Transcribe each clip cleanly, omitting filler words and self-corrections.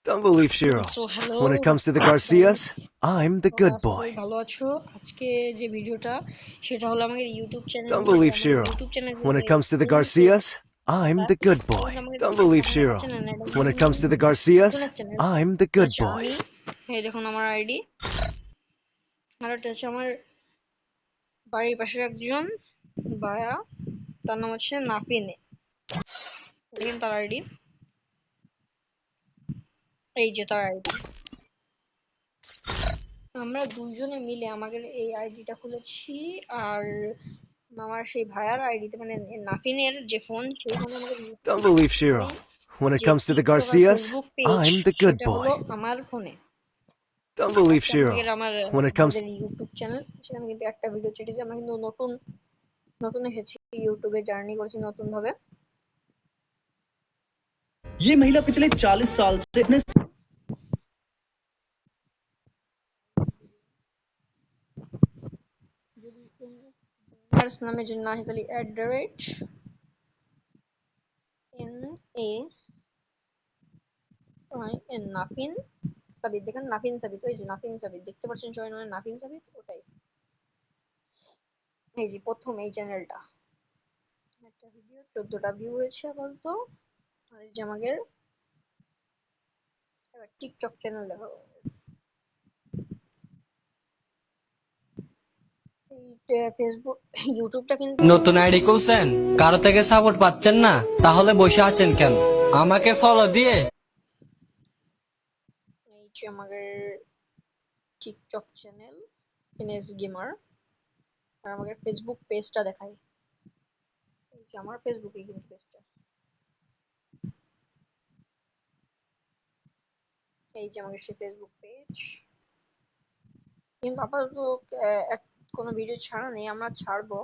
Don't believe Shiro. So hello When it comes to the Garcias, I'm the তোমরা good সবাই boy. ভালো আছো? আজকে যে ভিডিওটা সেটা হলো আমাদের ইউটিউব চ্যানেল Don't নিয়ে। তো believe আমাদের Shiro. ইউটিউব চ্যানেল When কিন্তু it comes to the নতুন, তো Garcias, I'm আমরা the good এটা boy. কিন্তু আমাদের Don't believe তেমন একটা Shiro. চ্যানেল না, এটা When it comes to the Garcias, নতুন একটা চ্যানেল। I'm the good আচ্ছা, boy. আমি এই দেখুন আমার আইডি, আর এটা হচ্ছে আমার বাড়ির পাশের একজন ভাইয়া, তার নাম হচ্ছে নাফিনে। দেখেন তার আইডি, এই যে তার আইডি। আমরা দুইজনে মিলে আমাদের এই আইডিটা খুলেছি, আর আমার সেই ভাইয়ার আইডিতে, মানে নাফিনের যে ফোন, সেই ফোনে আমাদের ইউটিউব Don't believe এবং Shiro. When it যে comes to the টিকটক আর Garcias, Facebook page, I'm the good সেটা হলো boy. আমার ফোনে। Don't believe আজকে Shiro. আমাদের আমার When it comes আমাদের ইউটিউব চ্যানেল, সেখানে কিন্তু একটা ভিডিও ছেড়েছি। আমরা কিন্তু নতুন নতুন এসেছি ইউটিউবে, জার্নি করছি নতুন ভাবে। ये महिला पिछले 40 साल से अपने নামে জন্য নাহিদ আলী @NAFIN নাফিন সাবিত। দেখেন নাফিন সাবিত, ওই যে নাফিন সাবিত দেখতে পাচ্ছেন সবাই, মানে নাফিন সাবিত ওটাই। এই যে প্রথম এই চ্যানেলটা, একটা ভিডিও 14টা ভিউ হয়েছে আপাতত। আর এই যে আমাদের টিকটক চ্যানেল দেখো, এই ফেসবুক ইউটিউবটা কিন্তু নতুন আইডি খুলছেন, কারো থেকে সাপোর্ট পাচ্ছেন না, তাহলে বসে আছেন কেন? আমাকে ফলো দিয়ে এই যে আমাদের টিকটক চ্যানেল এনএস গেমার। আর আমাদের ফেসবুক পেজটা দেখাই, এই যে আমার ফেসবুকে কিন্তু পেজটা, এই যে আমাদের সেই ফেসবুক পেজ। কিন্তু আপাতত কোনো ভিডিও ছাড়া নেই, আমরা ছাড়বো,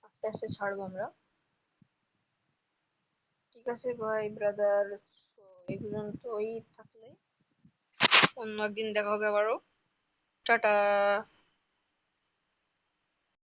আস্তে আস্তে ছাড়বো আমরা। ঠিক আছে ভাই ব্রাদার, এই পর্যন্তই থাকলে, অন্য একদিন দেখা হবে আবারও। টাটা।